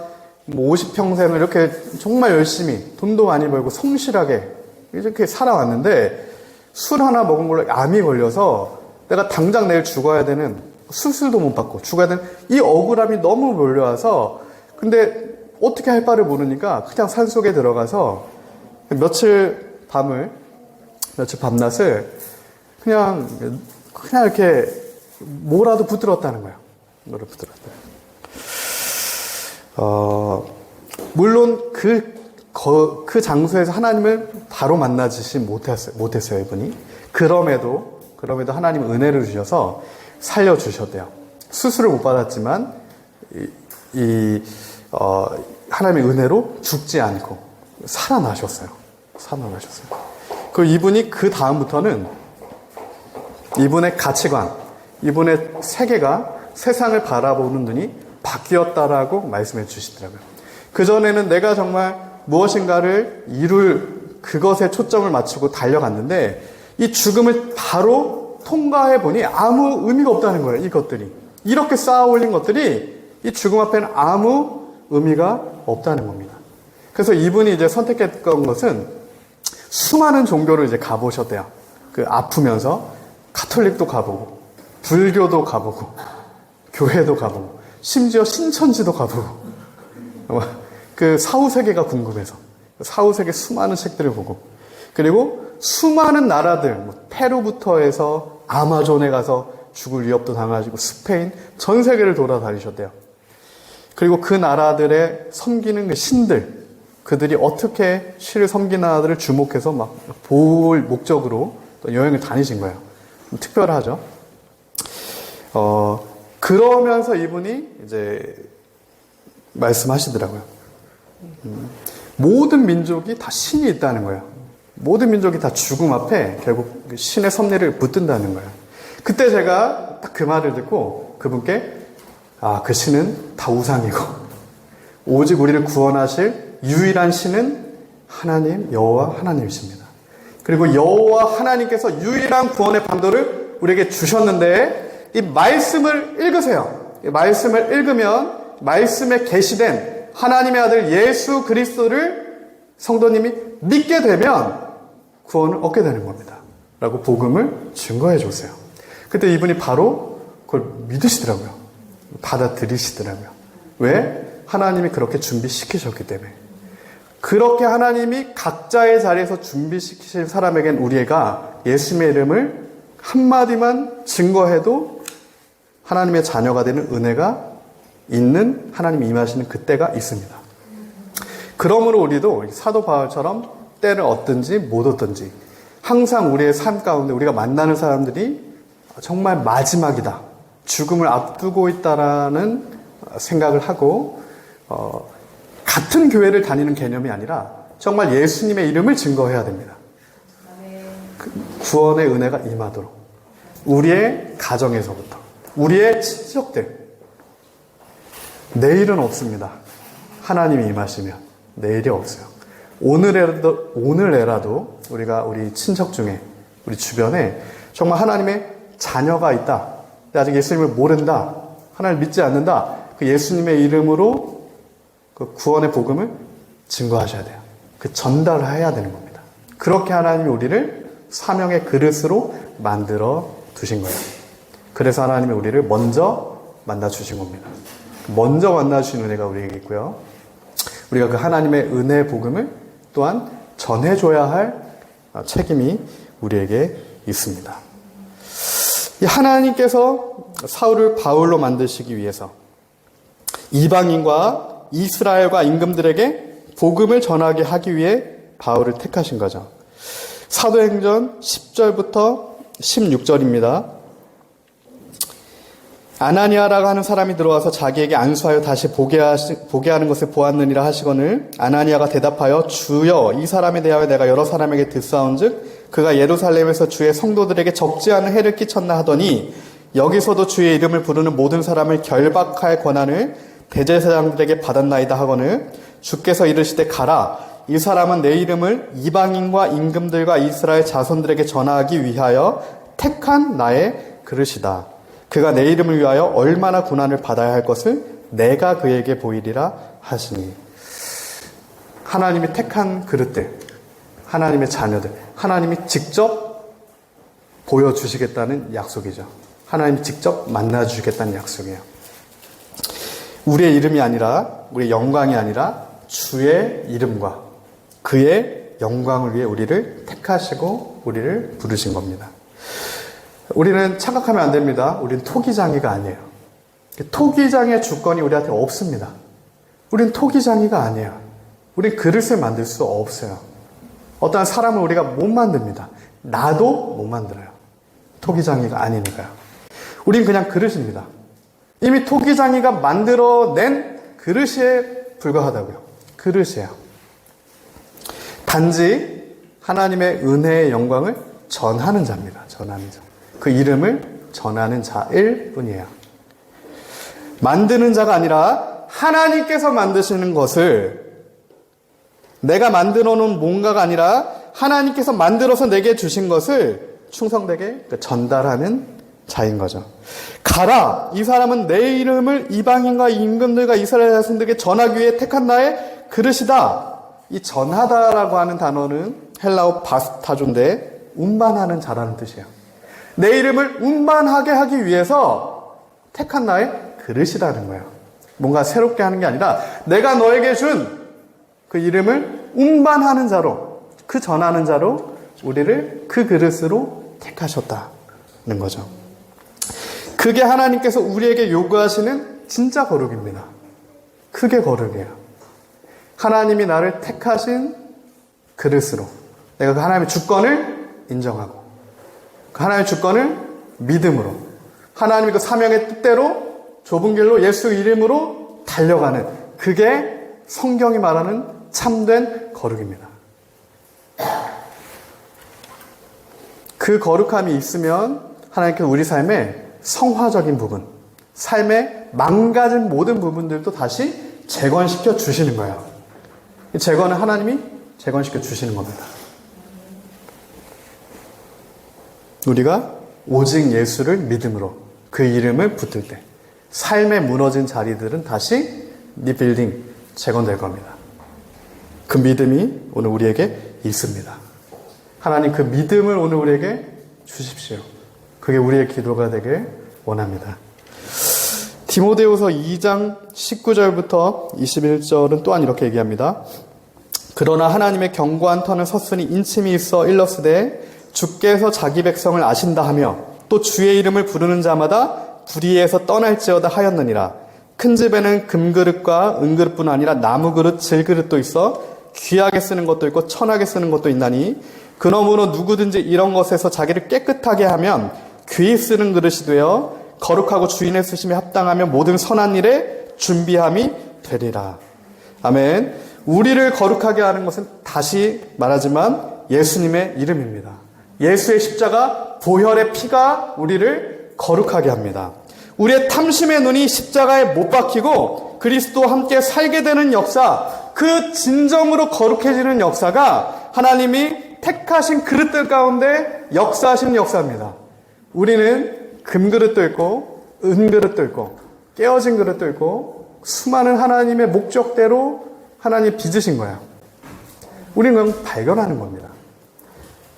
50평생을 이렇게 정말 열심히 돈도 많이 벌고 성실하게 이렇게 살아왔는데 술 하나 먹은 걸로 암이 걸려서 내가 당장 내일 죽어야 되는 수술도 못 받고 죽어야 되는 이 억울함이 너무 몰려와서 근데 어떻게 할 바를 모르니까 그냥 산속에 들어가서 며칠 밤낮을 그냥 이렇게 뭐라도 붙들었다는 거예요. 뭐를 붙들었다. 물론 그 장소에서 하나님을 바로 만나지 못했어요, 이분이. 그럼에도 하나님은 은혜를 주셔서 살려주셨대요. 수술을 못 받았지만, 하나님의 은혜로 죽지 않고 살아나셨어요. 그 이분이 그 다음부터는 이분의 가치관, 이분의 세계가 세상을 바라보는 눈이 바뀌었다라고 말씀해 주시더라고요. 그전에는 내가 정말 무엇인가를 이룰 그것에 초점을 맞추고 달려갔는데 이 죽음을 바로 통과해 보니 아무 의미가 없다는 거예요. 이것들이. 이렇게 쌓아 올린 것들이 이 죽음 앞에는 아무 의미가 없다는 겁니다. 그래서 이분이 이제 선택했던 것은 수많은 종교를 이제 가보셨대요. 그 아프면서 가톨릭도 가보고, 불교도 가보고, 교회도 가보고, 심지어 신천지도 가보고, 그 사후세계가 궁금해서 사후세계 수많은 책들을 보고, 그리고 수많은 나라들, 페루부터 해서 아마존에 가서 죽을 위협도 당하시고 스페인 전 세계를 돌아다니셨대요. 그리고 그 나라들의 섬기는 그 신들, 그들이 어떻게 신을 섬기나들을 주목해서 막 볼 목적으로 또 여행을 다니신 거예요. 특별하죠. 그러면서 이분이 이제 말씀하시더라고요. 모든 민족이 다 신이 있다는 거예요. 모든 민족이 다 죽음 앞에 결국 신의 섭리를 붙든다는 거예요. 그때 제가 딱 그 말을 듣고 그분께 그 신은 다 우상이고 오직 우리를 구원하실 유일한 신은 하나님, 여호와 하나님이십니다. 그리고 여호와 하나님께서 유일한 구원의 방도를 우리에게 주셨는데 이 말씀을 읽으세요. 이 말씀을 읽으면 말씀에 계시된 하나님의 아들 예수 그리스도를 성도님이 믿게 되면 구원을 얻게 되는 겁니다. 라고 복음을 증거해 줬어요. 그때 이분이 바로 그걸 믿으시더라고요. 받아들이시더라고요. 왜? 하나님이 그렇게 준비시키셨기 때문에. 그렇게 하나님이 각자의 자리에서 준비시키신 사람에겐 우리가 예수님의 이름을 한마디만 증거해도 하나님의 자녀가 되는 은혜가 있는 하나님이 임하시는 그때가 있습니다. 그러므로 우리도 사도 바울처럼 때를 얻든지 못 얻든지 항상 우리의 삶 가운데 우리가 만나는 사람들이 정말 마지막이다. 죽음을 앞두고 있다라는 생각을 하고 같은 교회를 다니는 개념이 아니라 정말 예수님의 이름을 증거해야 됩니다. 구원의 은혜가 임하도록 우리의 가정에서부터 우리의 친척들 내일은 없습니다. 하나님이 임하시면 내일이 없어요. 오늘에라도 우리가 우리 친척 중에 우리 주변에 정말 하나님의 자녀가 있다. 아직 예수님을 모른다. 하나님을 믿지 않는다. 그 예수님의 이름으로 그 구원의 복음을 증거하셔야 돼요. 그 전달을 해야 되는 겁니다. 그렇게 하나님이 우리를 사명의 그릇으로 만들어 두신 거예요. 그래서 하나님이 우리를 먼저 만나 주신 겁니다. 먼저 만나 주신 은혜가 우리에게 있고요. 우리가 그 하나님의 은혜의 복음을 또한 전해줘야 할 책임이 우리에게 있습니다. 하나님께서 사울을 바울로 만드시기 위해서 이방인과 이스라엘과 임금들에게 복음을 전하게 하기 위해 바울을 택하신 거죠. 사도행전 10절부터 16절입니다. 아나니아라고 하는 사람이 들어와서 자기에게 안수하여 다시 보게 하는 것을 보았느니라 하시거늘 아나니아가 대답하여 주여 이 사람에 대하여 내가 여러 사람에게 듣사온즉 그가 예루살렘에서 주의 성도들에게 적지 않은 해를 끼쳤나 하더니 여기서도 주의 이름을 부르는 모든 사람을 결박할 권한을 대제사장들에게 받았나이다 하거늘 주께서 이르시되 가라 이 사람은 내 이름을 이방인과 임금들과 이스라엘 자손들에게 전하기 위하여 택한 나의 그릇이다. 그가 내 이름을 위하여 얼마나 고난을 받아야 할 것을 내가 그에게 보이리라 하시니. 하나님이 택한 그릇들, 하나님의 자녀들, 하나님이 직접 보여주시겠다는 약속이죠. 하나님이 직접 만나주시겠다는 약속이에요. 우리의 이름이 아니라, 우리의 영광이 아니라 주의 이름과 그의 영광을 위해 우리를 택하시고 우리를 부르신 겁니다. 우리는 착각하면 안 됩니다. 우리는 토기장이가 아니에요. 토기장의 주권이 우리한테 없습니다. 우린 토기장이가 아니에요. 우린 그릇을 만들 수 없어요. 어떠한 사람을 우리가 못 만듭니다. 나도 못 만들어요. 토기장이가 아니니까요. 우린 그냥 그릇입니다. 이미 토기장이가 만들어낸 그릇에 불과하다고요. 그릇이에요. 단지 하나님의 은혜의 영광을 전하는 자입니다. 전하는 자. 그 이름을 전하는 자일 뿐이에요. 만드는 자가 아니라 하나님께서 만드시는 것을 내가 만들어 놓은 뭔가가 아니라 하나님께서 만들어서 내게 주신 것을 충성되게 전달하는 자인 거죠. 가라! 이 사람은 내 이름을 이방인과 임금들과 이스라엘 자손들에게 전하기 위해 택한 나의 그릇이다. 이 전하다라고 하는 단어는 헬라어 바스타조인데 운반하는 자라는 뜻이에요. 내 이름을 운반하게 하기 위해서 택한 나의 그릇이라는 거예요. 뭔가 새롭게 하는 게 아니라 내가 너에게 준 그 이름을 운반하는 자로, 그 전하는 자로 우리를 그 그릇으로 택하셨다는 거죠. 그게 하나님께서 우리에게 요구하시는 진짜 거룩입니다. 그게 거룩이에요. 하나님이 나를 택하신 그릇으로 내가 그 하나님의 주권을 인정하고 그 하나님의 주권을 믿음으로 하나님의 그 사명의 뜻대로 좁은 길로 예수 이름으로 달려가는 그게 성경이 말하는 참된 거룩입니다. 그 거룩함이 있으면 하나님께서 우리 삶의 성화적인 부분, 삶의 망가진 모든 부분들도 다시 재건시켜 주시는 거예요. 이 재건은 하나님이 재건시켜 주시는 겁니다. 우리가 오직 예수를 믿음으로 그 이름을 붙들 때 삶의 무너진 자리들은 다시 리빌딩, 재건될 겁니다. 그 믿음이 오늘 우리에게 있습니다. 하나님 그 믿음을 오늘 우리에게 주십시오. 그게 우리의 기도가 되길 원합니다. 디모데후서 2장 19절부터 21절은 또한 이렇게 얘기합니다. 그러나 하나님의 견고한 터는 섰으니 인침이 있어 일렀으되 주께서 자기 백성을 아신다 하며 또 주의 이름을 부르는 자마다 불의에서 떠날지어다 하였느니라. 큰 집에는 금그릇과 은그릇뿐 아니라 나무그릇, 질그릇도 있어 귀하게 쓰는 것도 있고 천하게 쓰는 것도 있나니 그러므로 누구든지 이런 것에서 자기를 깨끗하게 하면 귀히 쓰는 그릇이 되어 거룩하고 주인의 쓰심에 합당하며 모든 선한 일에 준비함이 되리라. 아멘. 우리를 거룩하게 하는 것은 다시 말하지만 예수님의 이름입니다. 예수의 십자가 보혈의 피가 우리를 거룩하게 합니다. 우리의 탐심의 눈이 십자가에 못 박히고 그리스도와 함께 살게 되는 역사, 그 진정으로 거룩해지는 역사가 하나님이 택하신 그릇들 가운데 역사하시는 역사입니다. 우리는 금그릇도 있고 은그릇도 있고 깨어진 그릇도 있고 수많은 하나님의 목적대로 하나님이 빚으신 거예요. 우리는 그냥 발견하는 겁니다.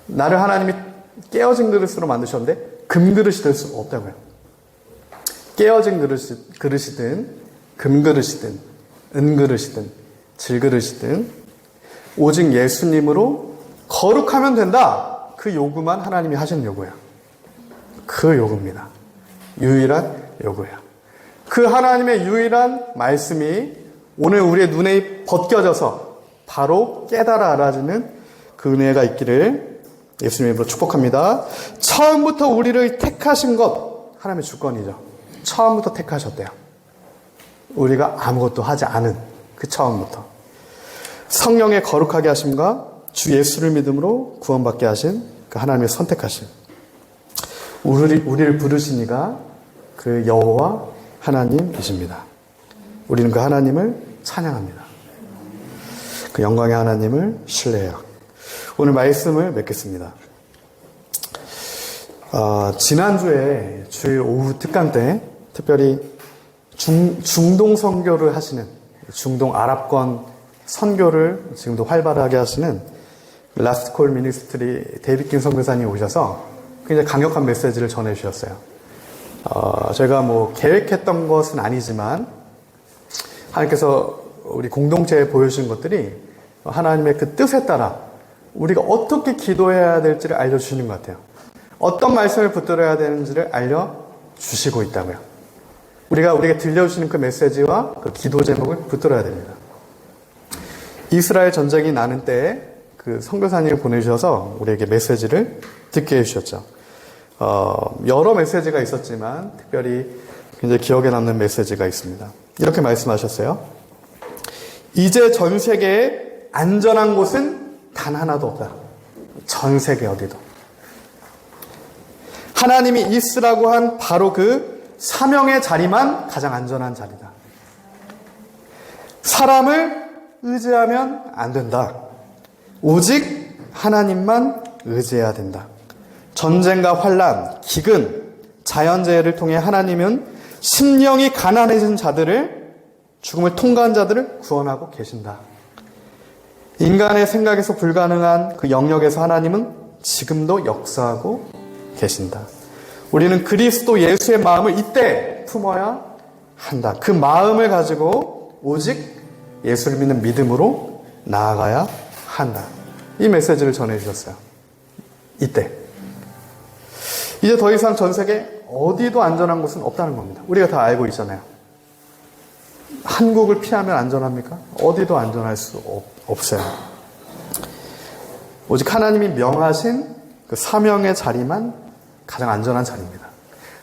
나를 하나님이 깨어진 그릇으로 만드셨는데 금그릇이 될 수 없다고요. 깨어진 그릇이든 금그릇이든 은그릇이든 질그릇이든 오직 예수님으로 거룩하면 된다. 그 요구만 하나님이 하신 요구예요. 그 요구입니다. 유일한 요구예요. 그 하나님의 유일한 말씀이 오늘 우리의 눈에 벗겨져서 바로 깨달아 알아지는 그 은혜가 있기를 예수님의 이름으로 축복합니다. 처음부터 우리를 택하신 것 하나님의 주권이죠. 처음부터 택하셨대요. 우리가 아무것도 하지 않은 그 처음부터. 성령의 거룩하게 하심과 주 예수를 믿음으로 구원받게 하신 그 하나님의 선택하심. 우리를 부르신 이가 그 여호와 하나님이십니다. 우리는 그 하나님을 찬양합니다. 그 영광의 하나님을 신뢰해요. 오늘 말씀을 맺겠습니다. 지난주에 주일 오후 특강 때 특별히 중동 선교를 하시는 중동 아랍권 선교를 지금도 활발하게 하시는 라스트콜 미니스트리 데이비드 선교사님이 오셔서 굉장히 강력한 메시지를 전해주셨어요. 제가 뭐 계획했던 것은 아니지만 하나님께서 우리 공동체에 보여주신 것들이 하나님의 그 뜻에 따라 우리가 어떻게 기도해야 될지를 알려주시는 것 같아요. 어떤 말씀을 붙들어야 되는지를 알려주시고 있다고요. 우리에게 들려주시는 그 메시지와 그 기도 제목을 붙들어야 됩니다. 이스라엘 전쟁이 나는 때에 그 선교사님을 보내주셔서 우리에게 메시지를 듣게 해주셨죠. 여러 메시지가 있었지만 특별히 굉장히 기억에 남는 메시지가 있습니다. 이렇게 말씀하셨어요. 이제 전 세계에 안전한 곳은 단 하나도 없다. 전 세계 어디도. 하나님이 있으라고 한 바로 그 사명의 자리만 가장 안전한 자리다. 사람을 의지하면 안 된다. 오직 하나님만 의지해야 된다. 전쟁과 환난, 기근, 자연재해를 통해 하나님은 심령이 가난해진 자들을, 죽음을 통과한 자들을 구원하고 계신다. 인간의 생각에서 불가능한 그 영역에서 하나님은 지금도 역사하고 계신다. 우리는 그리스도 예수의 마음을 이때 품어야 한다. 그 마음을 가지고 오직 예수를 믿는 믿음으로 나아가야 한다. 이 메시지를 전해주셨어요. 이때. 이제 더 이상 전 세계 어디도 안전한 곳은 없다는 겁니다. 우리가 다 알고 있잖아요. 한국을 피하면 안전합니까? 어디도 안전할 수 없어요. 오직 하나님이 명하신 그 사명의 자리만 가장 안전한 자리입니다.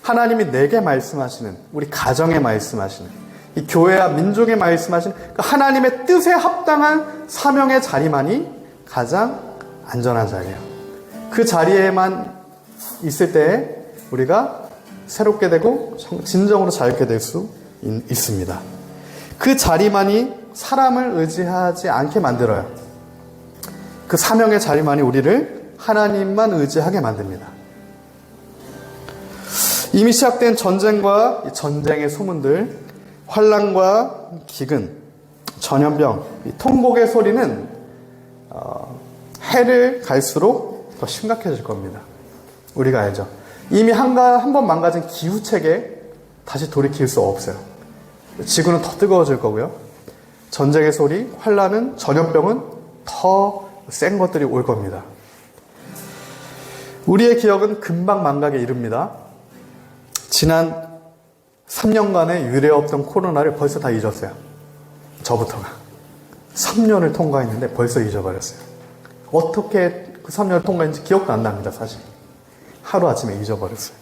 하나님이 내게 말씀하시는, 우리 가정에 말씀하시는, 이 교회와 민족에 말씀하시는 그 하나님의 뜻에 합당한 사명의 자리만이 가장 안전한 자리예요. 그 자리에만 있을 때 우리가 새롭게 되고 진정으로 자유케 될 수 있습니다. 그 자리만이 사람을 의지하지 않게 만들어요. 그 사명의 자리만이 우리를 하나님만 의지하게 만듭니다. 이미 시작된 전쟁과 전쟁의 소문들, 환난과 기근, 전염병, 통곡의 소리는 해를 갈수록 더 심각해질 겁니다. 우리가 알죠. 이미 한 번 망가진 기후체계 다시 돌이킬 수 없어요. 지구는 더 뜨거워질 거고요. 전쟁의 소리, 환난은, 전염병은 더 센 것들이 올 겁니다. 우리의 기억은 금방 망각에 이릅니다. 지난 3년간의 유례 없던 코로나를 벌써 다 잊었어요. 저부터가. 3년을 통과했는데 벌써 잊어버렸어요. 어떻게 그 3년을 통과했는지 기억도 안 납니다, 사실. 하루아침에 잊어버렸어요.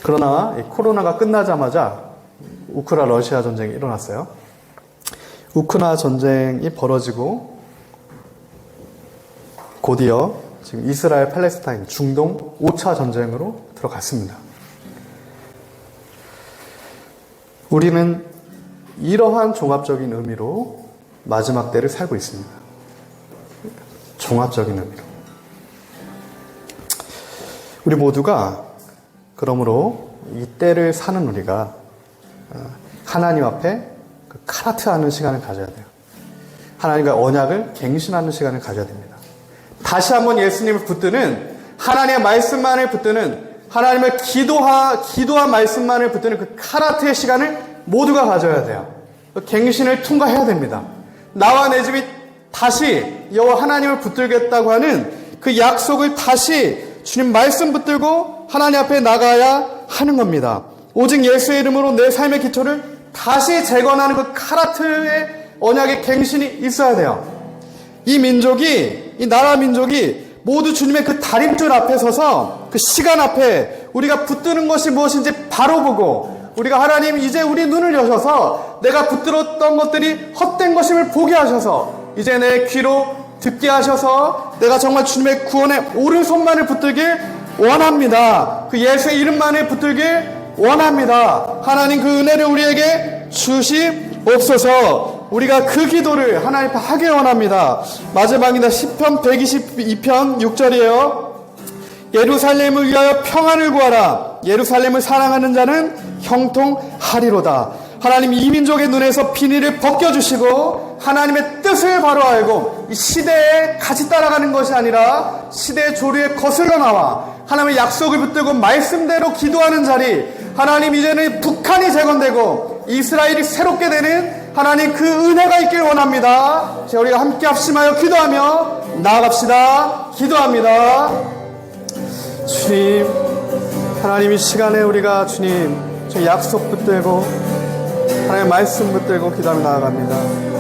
그러나 코로나가 끝나자마자 우크라 러시아 전쟁이 일어났어요. 우크라 전쟁이 벌어지고 곧이어 지금 이스라엘 팔레스타인 중동 5차 전쟁으로 들어갔습니다. 우리는 이러한 종합적인 의미로 마지막 때를 살고 있습니다. 종합적인 의미로. 우리 모두가 그러므로 이 때를 사는 우리가 하나님 앞에 그 카라트하는 시간을 가져야 돼요. 하나님과 언약을 갱신하는 시간을 가져야 됩니다. 다시 한번 예수님을 붙드는, 하나님의 말씀만을 붙드는, 하나님을 기도한 말씀만을 붙드는 그 카라트의 시간을 모두가 가져야 돼요. 그 갱신을 통과해야 됩니다. 나와 내 집이 다시 여호와 하나님을 붙들겠다고 하는 그 약속을 다시 주님 말씀 붙들고 하나님 앞에 나가야 하는 겁니다. 오직 예수의 이름으로 내 삶의 기초를 다시 재건하는 그 카라트의 언약의 갱신이 있어야 돼요. 이 민족이, 이 나라 민족이 모두 주님의 그 다림줄 앞에 서서 그 시간 앞에 우리가 붙드는 것이 무엇인지 바로 보고, 우리가 하나님 이제 우리 눈을 여셔서 내가 붙들었던 것들이 헛된 것임을 보게 하셔서 이제 내 귀로 듣게 하셔서 내가 정말 주님의 구원의 오른손만을 붙들길 원합니다. 그 예수의 이름만을 붙들길 원합니다. 하나님 그 은혜를 우리에게 주시옵소서. 우리가 그 기도를 하나님 앞에 하길 원합니다. 마지막이다. 시편 122편 6절이에요. 예루살렘을 위하여 평안을 구하라. 예루살렘을 사랑하는 자는 형통하리로다. 하나님 이 민족의 눈에서 비닐을 벗겨주시고 하나님의 뜻을 바로 알고 이 시대에 같이 따라가는 것이 아니라 시대의 조류에 거슬러 나와 하나님의 약속을 붙들고 말씀대로 기도하는 자리, 하나님 이제는 북한이 재건되고 이스라엘이 새롭게 되는 하나님 그 은혜가 있길 원합니다. 우리가 함께 합심하여 기도하며 나아갑시다. 기도합니다. 주님, 하나님 이 시간에 우리가 주님 저 약속 붙들고 하나님의 말씀 붙들고 기도하며 나아갑니다.